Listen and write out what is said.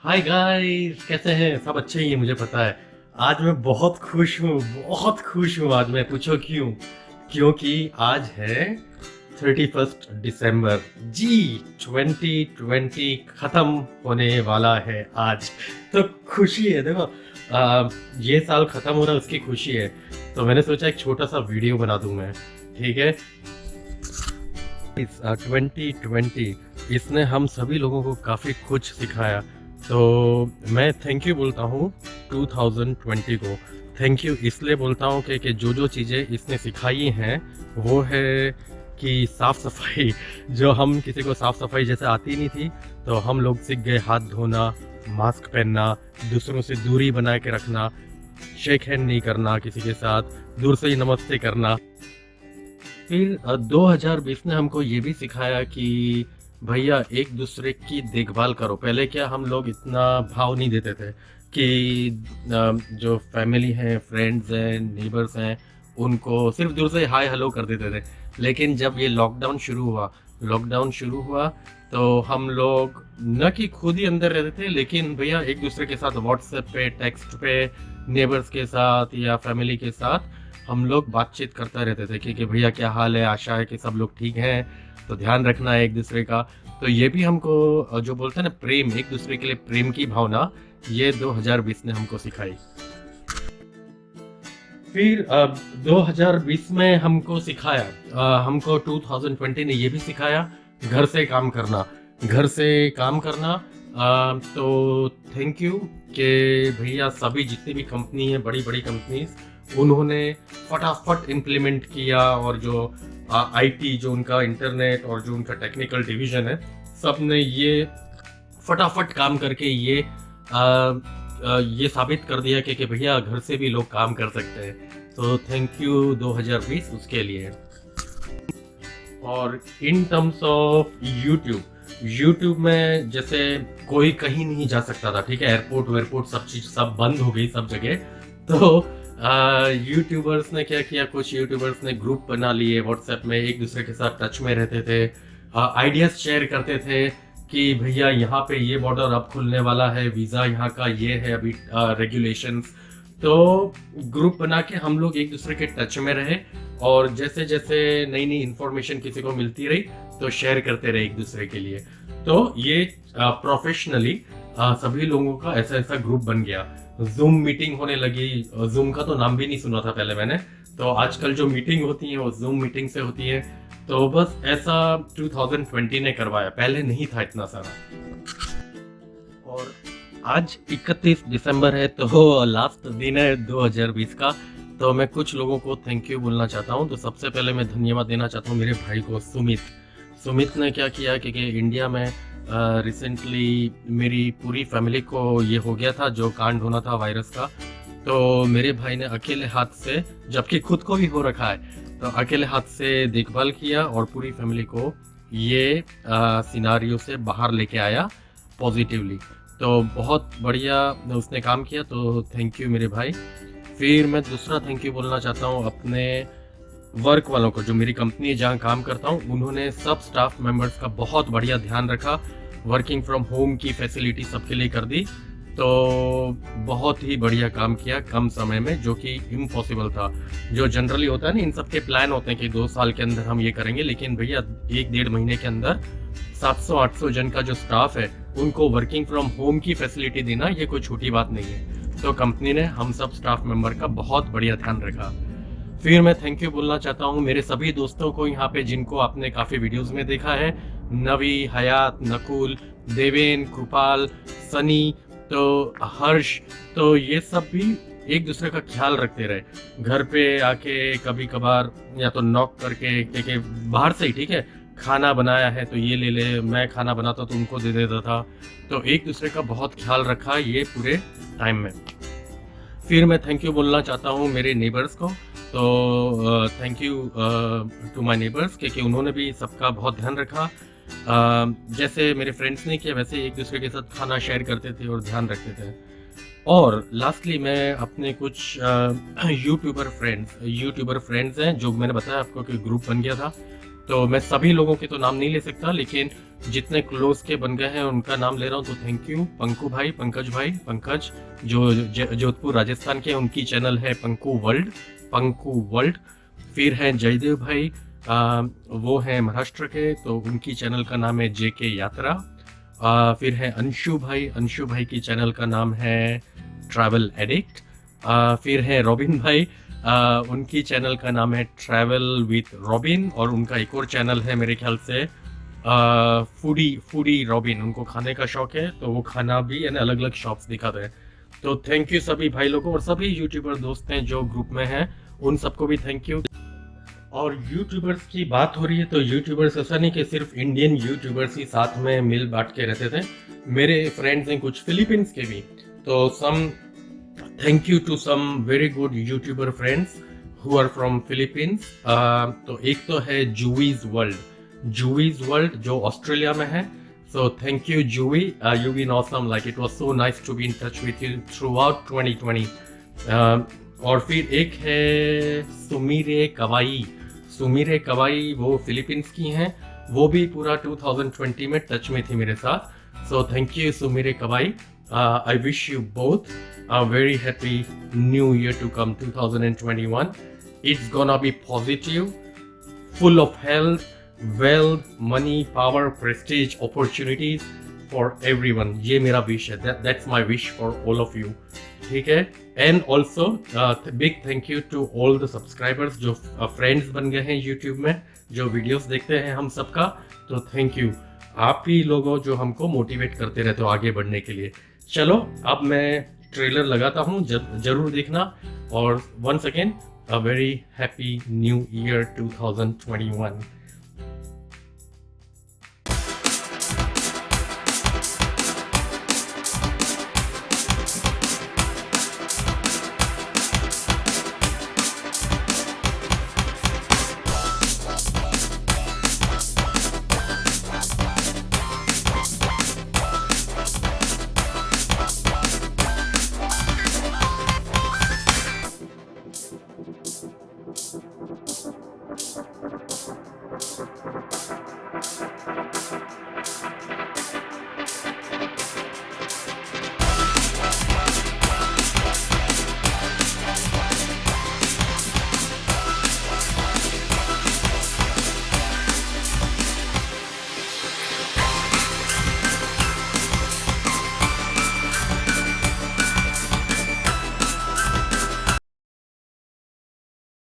Hi guys, कैसे हैं? सब अच्छे ही हैं, मुझे पता है। आज मैं बहुत खुश हूँ आज मैं। पूछो क्यों? क्योंकि आज है 31 दिसंबर जी। 2020 खत्म होने वाला है आज। तो खुशी है, देखो। ये साल खत्म हो रहा है, उसकी खुशी है। तो मैंने सोचा एक छोटा सा वीडियो बना दूं मैं। ठीक है। इस 2020 इसने हम सभी लोगों को काफ़ी कुछ सिखाया। तो मैं थैंक यू बोलता हूँ 2020 को। थैंक यू इसलिए बोलता हूँ कि जो चीज़ें इसने सिखाई हैं वो है कि साफ़ सफाई जो हम किसी को साफ़ सफाई जैसे आती नहीं थी, तो हम लोग सीख गए हाथ धोना, मास्क पहनना, दूसरों से दूरी बना के रखना, शेक हैंड नहीं करना किसी के साथ, दूर से ही नमस्ते करना। फिर 2020 ने हमको ये भी सिखाया कि भैया एक दूसरे की देखभाल करो। पहले क्या हम लोग इतना भाव नहीं देते थे कि जो फैमिली है, फ्रेंड्स हैं, नेबर्स हैं, उनको सिर्फ दूर से हाय हेलो कर देते थे। लेकिन जब ये लॉकडाउन शुरू हुआ तो हम लोग न कि खुद ही अंदर रहते थे, लेकिन भैया एक दूसरे के साथ व्हाट्सएप पे, टेक्स्ट पे, नेबर्स के साथ या फैमिली के साथ हम लोग बातचीत करते रहते थे कि भैया क्या हाल है, आशा है कि सब लोग ठीक हैं, तो ध्यान रखना है एक दूसरे का। तो ये भी हमको जो बोलते हैं ना प्रेम, एक दूसरे के लिए प्रेम की भावना, ये 2020 ने हमको सिखाई। फिर 2020 में हमको सिखाया, हमको 2020 ने ये भी सिखाया घर से काम करना। घर से काम करना। तो थैंक यू कि भैया सभी जितनी भी कंपनी है, बड़ी बड़ी कंपनीज, उन्होंने फटाफट इम्प्लीमेंट किया। और जो आईटी, जो उनका इंटरनेट और जो उनका टेक्निकल डिवीजन है, सब ने ये फटाफट काम करके ये साबित कर दिया कि भैया घर से भी लोग काम कर सकते हैं। तो थैंक यू 2020 उसके लिए। और इन टर्म्स ऑफ यूट्यूब में जैसे कोई कहीं नहीं जा सकता था, ठीक है, एयरपोर्ट वेयरपोर्ट सब चीज सब बंद हो गई सब जगह। तो यूट्यूबर्स ने क्या किया, कुछ यूट्यूबर्स ने ग्रुप बना लिए व्हाट्सएप में, एक दूसरे के साथ टच में रहते थे, आइडियाज शेयर करते थे कि भैया यहाँ पे ये बॉर्डर अब खुलने वाला है, वीज़ा यहाँ का ये है अभी, रेगुलेशंस। तो ग्रुप बना के हम लोग एक दूसरे के टच में रहे, और जैसे जैसे नई नई इंफॉर्मेशन किसी को मिलती रही तो शेयर करते रहे एक दूसरे के लिए। तो ये प्रोफेशनली सभी लोगों का ऐसा ऐसा ग्रुप बन गया। जूम मीटिंग होने लगी। जूम का तो नाम भी नहीं सुना था पहले मैंने। तो आजकल जो मीटिंग होती है वो जूम मीटिंग से होती है। तो बस ऐसा 2020 ने करवाया, पहले नहीं था इतना सारा। और आज 31 दिसंबर है, तो लास्ट दिन है 2020 का। तो मैं कुछ लोगों को थैंक यू बोलना चाहता हूँ। तो सबसे पहले मैं धन्यवाद देना चाहता हूँ मेरे भाई को, सुमित ने क्या किया कि इंडिया में रिसेंटली मेरी पूरी फैमिली को ये हो गया था, जो कांड होना था वायरस का। तो मेरे भाई ने अकेले हाथ से, जबकि खुद को भी हो रखा है, तो अकेले हाथ से देखभाल किया और पूरी फैमिली को ये सिनारियो से बाहर लेके आया पॉजिटिवली। तो बहुत बढ़िया उसने काम किया, तो थैंक यू मेरे भाई। फिर मैं दूसरा थैंक यू बोलना चाहता हूँ अपने वर्क वालों को, जो मेरी कंपनी है जहाँ काम करता हूँ, उन्होंने सब स्टाफ मेंबर्स का बहुत बढ़िया ध्यान रखा। वर्किंग फ्रॉम होम की फैसिलिटी सबके लिए कर दी। तो बहुत ही बढ़िया काम किया कम समय में, जो कि इम्पॉसिबल था। जो जनरली होता है ना, इन सबके प्लान होते हैं कि 2 साल के अंदर हम ये करेंगे, लेकिन भैया 1-1.5 महीने के अंदर 700-800 जन का जो स्टाफ है उनको वर्किंग फ्रॉम होम की फैसिलिटी देना, ये कोई छोटी बात नहीं है। तो कंपनी ने हम सब स्टाफ मेंबर का बहुत बढ़िया ध्यान रखा। फिर मैं थैंक यू बोलना चाहता हूँ मेरे सभी दोस्तों को यहाँ पे, जिनको आपने काफ़ी वीडियोस में देखा है, नवी, हयात, नकुल, देवेन, कृपाल, सनी, तो हर्ष। तो ये सब भी एक दूसरे का ख्याल रखते रहे। घर पे आके कभी कभार या तो नॉक करके कि बाहर से ही, ठीक है, खाना बनाया है तो ये ले ले, मैं खाना बनाता तो उनको दे देता था। तो एक दूसरे का बहुत ख्याल रखा ये पूरे टाइम में। फिर मैं थैंक यू बोलना चाहता हूँ मेरे नेबर्स को। तो thank you to my neighbours, क्योंकि उन्होंने भी सबका बहुत ध्यान रखा। जैसे मेरे फ्रेंड्स ने किया, वैसे एक दूसरे के साथ खाना शेयर करते थे और ध्यान रखते थे। और लास्टली मैं अपने कुछ यूट्यूबर फ्रेंड्स हैं, जो मैंने बताया आपको कि ग्रुप बन गया था, तो मैं सभी लोगों के तो नाम नहीं ले सकता, लेकिन जितने क्लोज के बन गए हैं उनका नाम ले रहा हूँ। तो थैंक यू पंकु भाई, पंकज जो जोधपुर राजस्थान के, उनकी चैनल है पंकु वर्ल्ड। फिर है जयदेव भाई, वो है महाराष्ट्र के, तो उनकी चैनल का नाम है जेके यात्रा। फिर है अंशु भाई की चैनल का नाम है ट्रैवल एडिक्ट। फिर है रॉबिन भाई, उनकी चैनल का नाम है ट्रैवल विथ रॉबिन, और उनका एक और चैनल है मेरे ख्याल से फूडी रॉबिन। उनको खाने का शौक है, तो वो खाना भी अलग अलग शॉप्स दिखाते हैं। तो थैंक यू सभी भाई लोगों, और सभी यूट्यूबर दोस्त हैं जो ग्रुप में हैं, उन सबको भी थैंक यू। और यूट्यूबर्स की बात हो रही है, तो यूट्यूबर्स ऐसा नहीं कि सिर्फ इंडियन यूट्यूबर्स ही साथ में मिल बांट के रहते थे। मेरे फ्रेंड्स हैं कुछ फिलीपींस के भी, तो thank you to some very good YouTuber friends who are from Philippines. तो एक तो है जूवीज वर्ल्ड जो ऑस्ट्रेलिया में है। So thank you, Jui. You've been awesome. Like it was so nice to be in touch with you throughout 2020. और फिर एक है सुमीरे कवाई, वो फिलीपींस की हैं, वो भी पूरा 2020 में टच में थी मेरे साथ। So thank you, Sumire kavai. I wish you both a very happy new year to come, 2021. It's gonna be positive, full of health, wealth, money, power, prestige, opportunities for everyone. ये मेरा wish है, that's my wish for all of you. ठीक है। And also big thank you to all the subscribers जो friends बन गए हैं YouTube में, जो वीडियोस देखते हैं हम सबका। तो थैंक यू, आप ही लोगों जो हमको मोटिवेट करते रहते हो आगे बढ़ने के लिए। चलो अब मैं ट्रेलर लगाता हूँ, जरूर देखना। और once again a very happy new year 2021.